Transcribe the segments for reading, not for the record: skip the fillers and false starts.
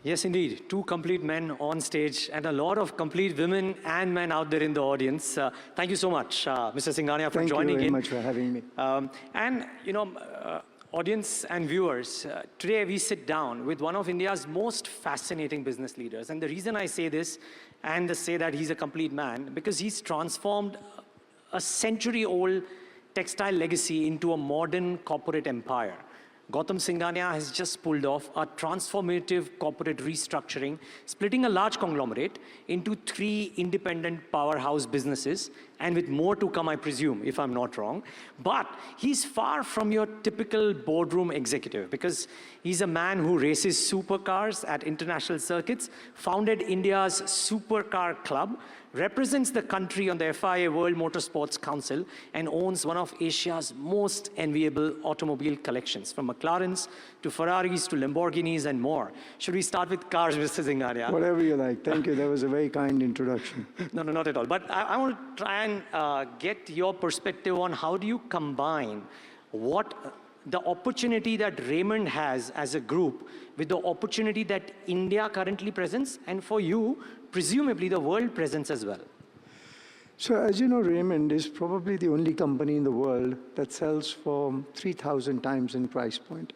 Yes, indeed. Two complete men on stage and a lot of complete women and men out there in the audience. Thank you so much, Mr. Singhania, for joining in. Thank you very much for having me. And, you know, audience and viewers, today we sit down with one of India's most fascinating business leaders. And the reason I say this and say that he's a complete man, because he's transformed a century-old textile legacy into a modern corporate empire. Gautam Singhania has just pulled off a transformative corporate restructuring, splitting a large conglomerate into 3 independent powerhouse businesses, and with more to come, I presume, if I'm not wrong. But he's far from your typical boardroom executive, because he's a man who races supercars at international circuits, founded India's Supercar Club, represents the country on the FIA World Motorsports Council, and owns one of Asia's most enviable automobile collections, from McLarens to Ferraris to Lamborghinis and more. Should we start with cars, Mr. Singhania? Whatever you like. Thank you. That was a very kind introduction. No, not at all. But I want to try and get your perspective on how do you combine what the opportunity that Raymond has as a group with the opportunity that India currently presents, and for you, presumably the world presents as well. So as you know, Raymond is probably the only company in the world that sells for 3,000 times in price point.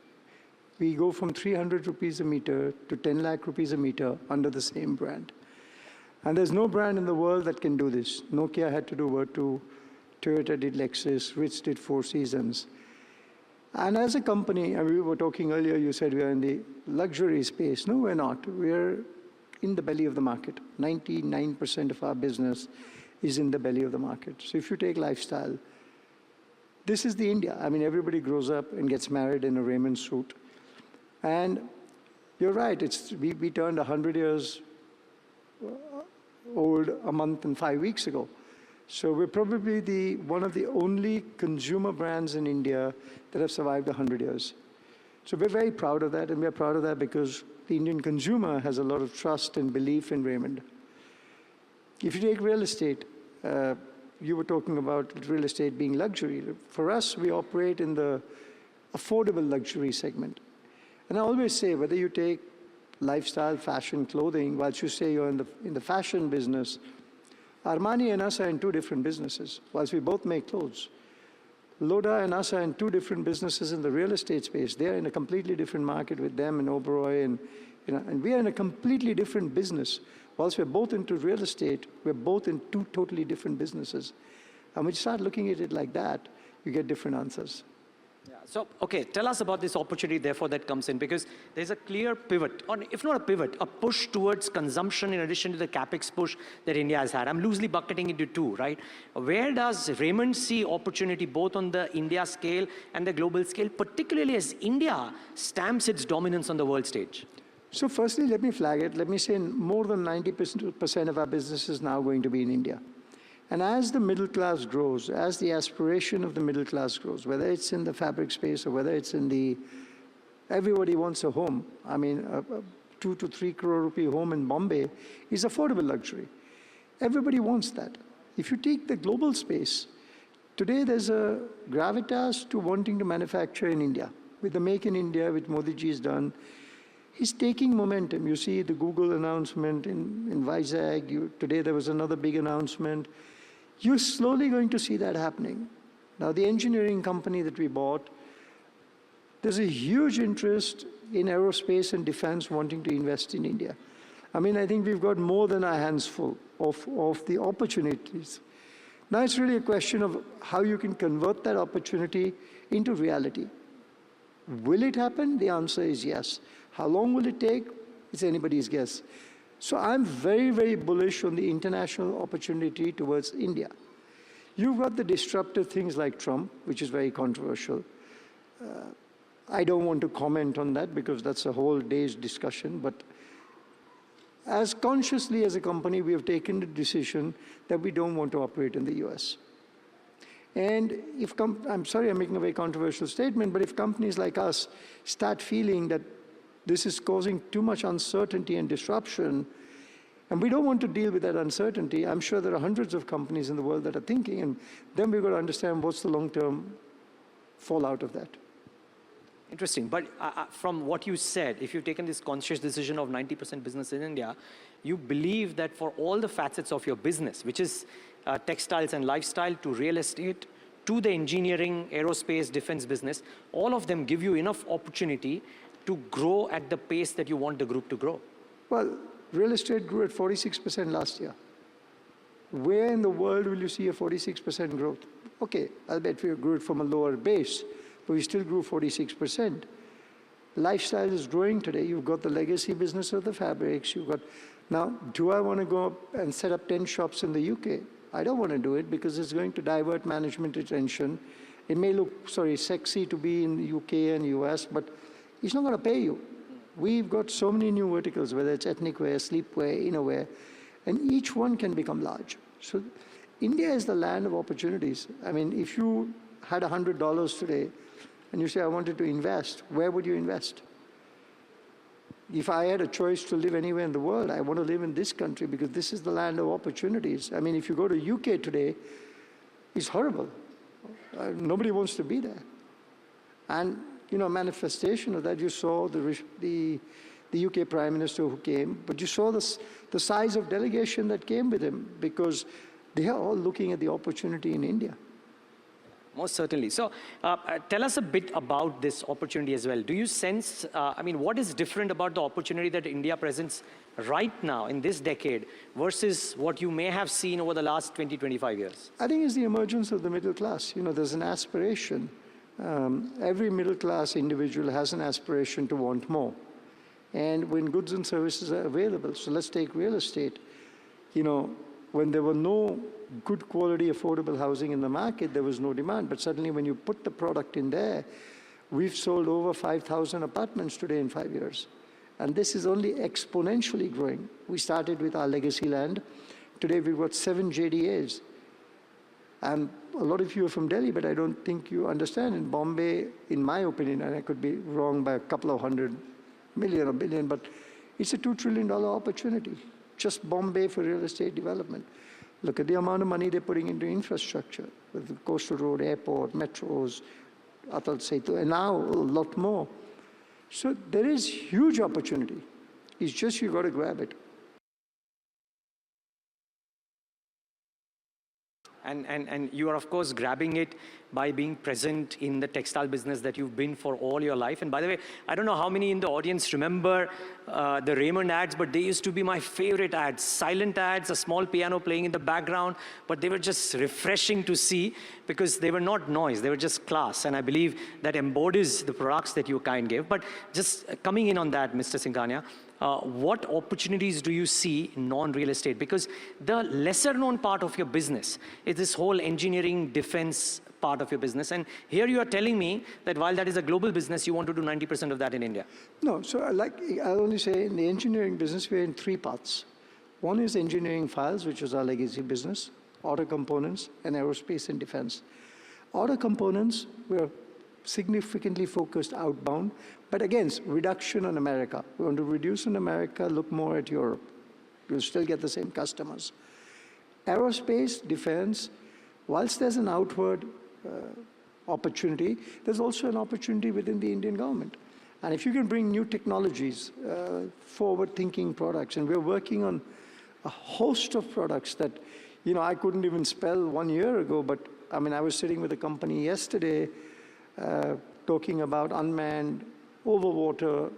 We go from 300 rupees a meter to 10 lakh rupees a meter under the same brand. And there's no brand in the world that can do this. Nokia had to do Vertu, Toyota did Lexus, Ritz did Four Seasons. And as a company, and we were talking earlier, you said we are in the luxury space. No, we're not. We're in the belly of the market. 99% of our business is in the belly of the market. So if you take lifestyle, this is the India. I mean, everybody grows up and gets married in a Raymond suit. And you're right, we turned 100 years old a month and 5 weeks ago. So we're probably one of the only consumer brands in India that have survived 100 years. So we're very proud of that, and we're proud of that because the Indian consumer has a lot of trust and belief in Raymond. If you take real estate, you were talking about real estate being luxury. For us, we operate in the affordable luxury segment. And I always say, whether you take lifestyle, fashion, clothing, whilst you say you're in the fashion business, Armani and us are in 2 different businesses, whilst we both make clothes. Loda and us are in 2 different businesses in the real estate space. They're in a completely different market with them and Oberoi, and we are in a completely different business. Whilst we're both into real estate, we're both in 2 totally different businesses. And when you start looking at it like that, you get different answers. Yeah. So, okay, tell us about this opportunity, therefore, that comes in, because there's a clear pivot, or if not a pivot, a push towards consumption in addition to the capex push that India has had. I'm loosely bucketing into 2, right? Where does Raymond see opportunity both on the India scale and the global scale, particularly as India stamps its dominance on the world stage? So firstly, let me flag it. Let me say more than 90% of our business is now going to be in India. And as the middle class grows, as the aspiration of the middle class grows, whether it's in the fabric space or whether it's in everybody wants a home. I mean, a 2 to 3 crore rupee home in Bombay is affordable luxury. Everybody wants that. If you take the global space, today there's a gravitas to wanting to manufacture in India. With the Make in India, which Modi ji has done, he's taking momentum. You see the Google announcement in Vizag. Today there was another big announcement. You're slowly going to see that happening. Now, the engineering company that we bought, there's a huge interest in aerospace and defense wanting to invest in India. I mean, I think we've got more than our hands full of the opportunities. Now, it's really a question of how you can convert that opportunity into reality. Will it happen? The answer is yes. How long will it take? It's anybody's guess. So I'm very, very bullish on the international opportunity towards India. You've got the disruptive things like Trump, which is very controversial. I don't want to comment on that because that's a whole day's discussion, but as consciously as a company, we have taken the decision that we don't want to operate in the US. And I'm sorry I'm making a very controversial statement, but if companies like us start feeling that this is causing too much uncertainty and disruption, and we don't want to deal with that uncertainty, I'm sure there are hundreds of companies in the world that are thinking, and then we've got to understand what's the long-term fallout of that. Interesting. But from what you said, if you've taken this conscious decision of 90% business in India, you believe that for all the facets of your business, which is textiles and lifestyle to real estate, to the engineering, aerospace, defense business, all of them give you enough opportunity to grow at the pace that you want the group to grow. Well, real estate grew at 46% last year. Where in the world will you see a 46% growth? Okay, I'll bet we grew it from a lower base, but we still grew 46%. Lifestyle is growing today. You've got the legacy business of the fabrics. You've got, now, do I want to go up and set up 10 shops in the UK? I don't want to do it because it's going to divert management attention. It may look, sexy to be in the UK and US, but it's not going to pay you. We've got so many new verticals, whether it's ethnic wear, sleepwear, innerwear, and each one can become large. So India is the land of opportunities. I mean, if you had $100 today and you say, I wanted to invest, where would you invest? If I had a choice to live anywhere in the world, I want to live in this country because this is the land of opportunities. I mean, if you go to UK today, it's horrible. Nobody wants to be there. And, you know, manifestation of that, you saw the UK Prime Minister who came, but you saw the size of delegation that came with him because they are all looking at the opportunity in India. Most certainly. So tell us a bit about this opportunity as well. Do you sense, I mean, what is different about the opportunity that India presents right now in this decade versus what you may have seen over the last 20, 25 years? I think it's the emergence of the middle class. You know, there's an aspiration. Every middle class individual has an aspiration to want more. And when goods and services are available, so let's take real estate, you know, when there were no good quality affordable housing in the market, there was no demand. But suddenly when you put the product in there, we've sold over 5,000 apartments today in 5 years. And this is only exponentially growing. We started with our legacy land. Today we've got 7 JDAs. And a lot of you are from Delhi, but I don't think you understand. In Bombay, in my opinion, and I could be wrong by a couple of hundred million or billion, but it's a $2 trillion opportunity. Just Bombay for real estate development. Look at the amount of money they're putting into infrastructure with the coastal road, airport, metros, Atal Setu, and now a lot more. So there is huge opportunity. It's just you got to grab it. And you are, of course, grabbing it by being present in the textile business that you've been for all your life. And by the way, I don't know how many in the audience remember the Raymond ads, but they used to be my favorite ads. Silent ads, a small piano playing in the background, but they were just refreshing to see because they were not noise, they were just class. And I believe that embodies the products that you kind gave. But just coming in on that, Mr. Singhania, what opportunities do you see in non-real estate? Because the lesser known part of your business is this whole engineering defense part of your business. And here you are telling me that while that is a global business, you want to do 90% of that in India. No, so I'll only say in the engineering business, we're in 3 parts. One is engineering files, which is our legacy business, auto components, and aerospace and defense. Auto components, we're significantly focused outbound, but again, reduction on America. We want to reduce in America, look more at Europe. We'll still get the same customers. Aerospace, defense, whilst there's an outward opportunity, there's also an opportunity within the Indian government. And if you can bring new technologies, forward-thinking products, and we're working on a host of products that, you know, I couldn't even spell 1 year ago, but I mean, I was sitting with a company yesterday talking about unmanned overwater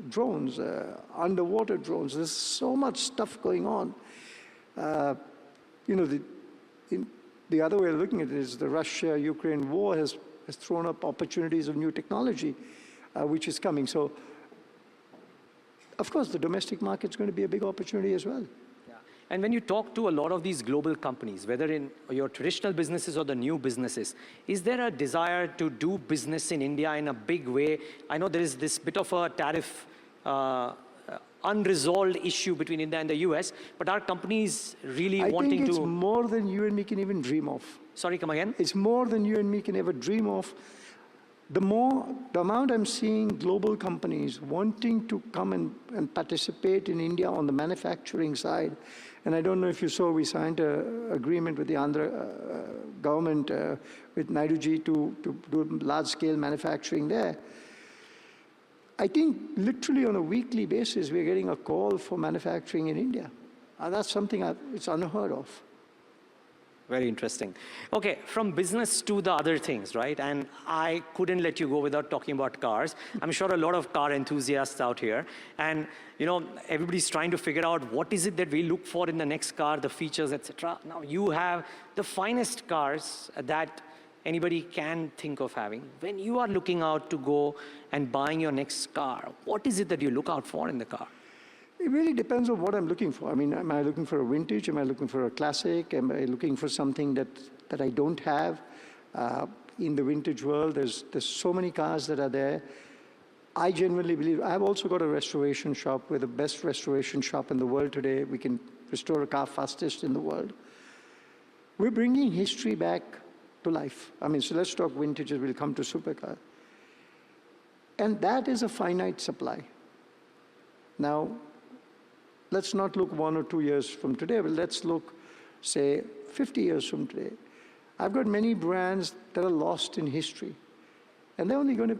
drones, underwater drones. There's so much stuff going on. You know, the other way of looking at it is the Russia-Ukraine war has thrown up opportunities of new technology, which is coming. So, of course, the domestic market is going to be a big opportunity as well. And when you talk to a lot of these global companies, whether in your traditional businesses or the new businesses, is there a desire to do business in India in a big way? I know there is this bit of a tariff unresolved issue between India and the US, but are companies really wanting to... I think it's more than you and me can even dream of. Sorry, come again? It's more than you and me can ever dream of. The amount I'm seeing global companies wanting to come and participate in India on the manufacturing side, and I don't know if you saw, we signed an agreement with the Andhra government, with Naiduji to do large-scale manufacturing there. I think literally on a weekly basis, we're getting a call for manufacturing in India. And that's something it's unheard of. Very interesting. Okay, from business to the other things, right? And I couldn't let you go without talking about cars. I'm sure a lot of car enthusiasts out here. And, you know, everybody's trying to figure out what is it that we look for in the next car, the features, etc. Now, you have the finest cars that anybody can think of having. When you are looking out to go and buying your next car, what is it that you look out for in the car? It really depends on what I'm looking for. I mean, am I looking for a vintage? Am I looking for a classic? Am I looking for something that I don't have? In the vintage world, there's so many cars that are there. I genuinely believe, I've also got a restoration shop. We're the best restoration shop in the world today. We can restore a car fastest in the world. We're bringing history back to life. I mean, so let's talk vintages. We'll come to supercar. And that is a finite supply. Now, let's not look 1 or 2 years from today, but let's look, say, 50 years from today. I've got many brands that are lost in history. And they're only going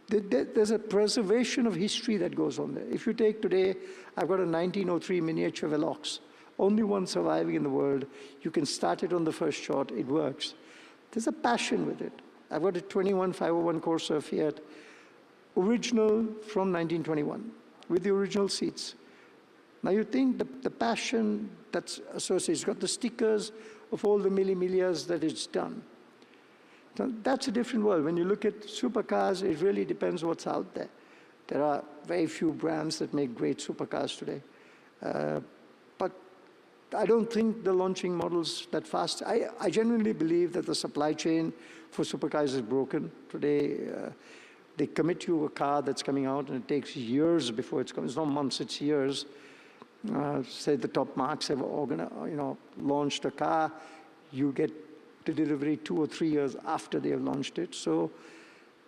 to, there's a preservation of history that goes on there. If you take today, I've got a 1903 miniature Velox, only one surviving in the world. You can start it on the first shot, it works. There's a passion with it. I've got a 21501 Corsa Fiat, original from 1921, with the original seats. Now you think the passion that's associated, it's got the stickers of all the milli-millias that it's done. So that's a different world. When you look at supercars, it really depends what's out there. There are very few brands that make great supercars today. But I don't think they're launching models that fast. I genuinely believe that the supply chain for supercars is broken. Today, they commit you a car that's coming out and it takes years before it's coming. It's not months, it's years. Say the top marks have launched a car, you get the delivery 2 or 3 years after they have launched it. So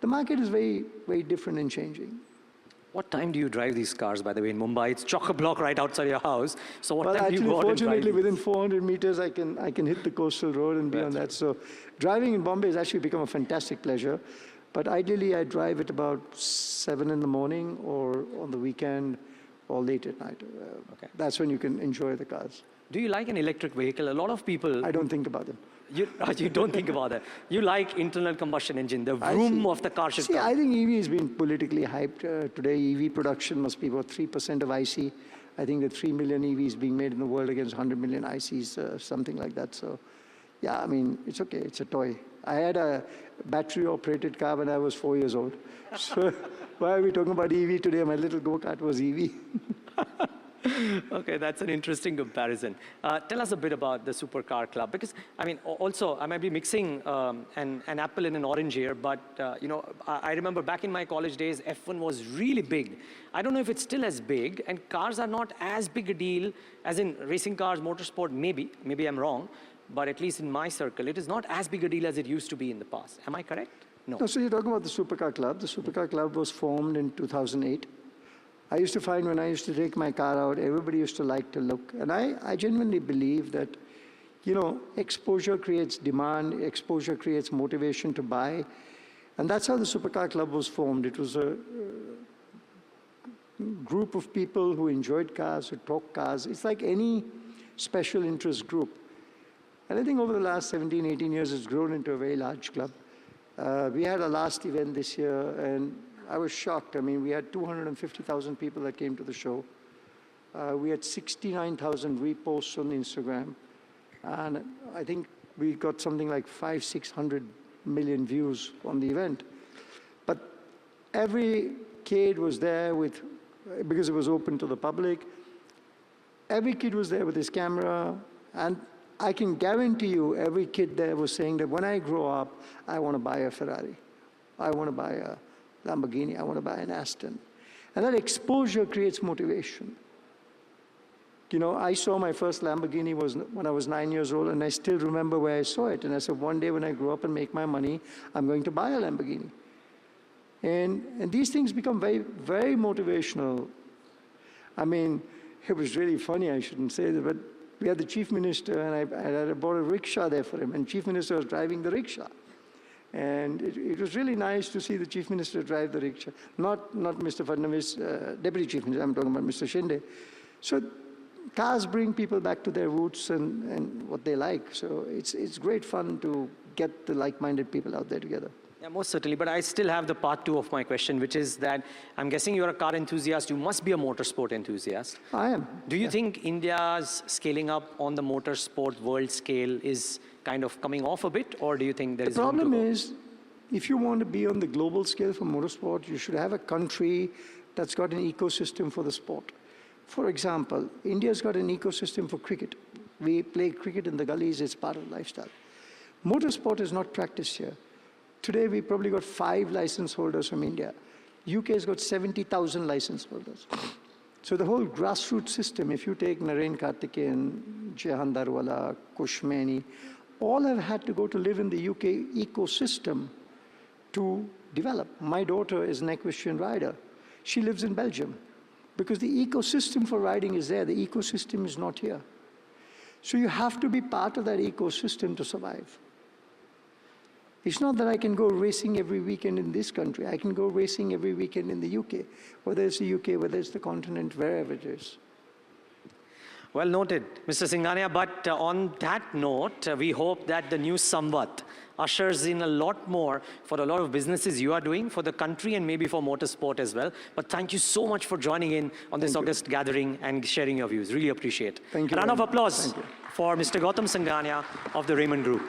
the market is very, very different and changing. What time do you drive these cars, by the way, in Mumbai? It's chock-a-block right outside your house. So what time do you go out and drive? Fortunately, within 400 meters, I can hit the coastal road and be on that. So driving in Bombay has actually become a fantastic pleasure. But ideally, I drive at about 7 in the morning or on the weekend or late at night. Okay. That's when you can enjoy the cars. Do you like an electric vehicle? A lot of people... I don't think about them. You don't think about that. You like internal combustion engine. The vroom of the car should come. I think EV has been politically hyped. Today, EV production must be about 3% of IC. I think that 3 million EVs being made in the world against 100 million ICs, something like that. So, yeah, I mean, it's okay. It's a toy. I had a battery-operated car when I was 4 years old. So why are we talking about EV today? My little go-kart was EV. Okay, that's an interesting comparison. Tell us a bit about the Supercar Club, because, I mean, also, I might be mixing an apple and an orange here, but, you know, I remember back in my college days, F1 was really big. I don't know if it's still as big, and cars are not as big a deal as in racing cars, motorsport, maybe I'm wrong, but at least in my circle, it is not as big a deal as it used to be in the past. Am I correct? No. So you're talking about the Supercar Club. The Supercar Club was formed in 2008. I used to find when I used to take my car out, everybody used to like to look. And I genuinely believe that, you know, exposure creates demand, exposure creates motivation to buy. And that's how the Supercar Club was formed. It was a group of people who enjoyed cars, who talked cars. It's like any special interest group. And I think over the last 17, 18 years, it's grown into a very large club. We had our last event this year, and I was shocked. I mean, we had 250,000 people that came to the show. We had 69,000 reposts on Instagram. And I think we got something like 500-600 million views on the event. But every kid was there with, because it was open to the public, every kid was there with his camera. And I can guarantee you every kid there was saying that when I grow up, I want to buy a Ferrari. I want to buy a Lamborghini. I want to buy an Aston. And that exposure creates motivation. You know, I saw my first Lamborghini when I was 9 years old, and I still remember where I saw it. And I said, one day when I grow up and make my money, I'm going to buy a Lamborghini. And these things become very, very motivational. I mean, it was really funny, I shouldn't say that, but we had the chief minister, and I bought a rickshaw there for him, and chief minister was driving the rickshaw. And it was really nice to see the Chief Minister drive the rickshaw. Not Mr. Fadnavis, Deputy Chief Minister, I'm talking about Mr. Shinde. So cars bring people back to their roots and what they like. So it's great fun to get the like-minded people out there together. Yeah, most certainly. But I still have the part 2 of my question, which is that I'm guessing you're a car enthusiast. You must be a motorsport enthusiast. I am. Do you think India's scaling up on the motorsport world scale is kind of coming off a bit, or do you think there is room to go? The problem is, if you want to be on the global scale for motorsport, you should have a country that's got an ecosystem for the sport. For example, India's got an ecosystem for cricket. We play cricket in the gullies, it's part of lifestyle. Motorsport is not practiced here. Today, we probably got 5 license holders from India. UK's got 70,000 license holders. So the whole grassroots system, if you take Naren Karthikeyan, Jehan Darwala, Kushmani, all have had to go to live in the UK ecosystem to develop. My daughter is an equestrian rider. She lives in Belgium because the ecosystem for riding is there. The ecosystem is not here. So you have to be part of that ecosystem to survive. It's not that I can go racing every weekend in this country. I can go racing every weekend in the UK, whether it's the UK, whether it's the continent, wherever it is. Well noted, Mr. Singhania. But on that note, we hope that the new Samvat ushers in a lot more for a lot of businesses you are doing, for the country and maybe for motorsport as well. But thank you so much for joining in on this August gathering and sharing your views. Really appreciate it. Thank you. A round of applause for Mr. Gautam Singhania of the Raymond Group.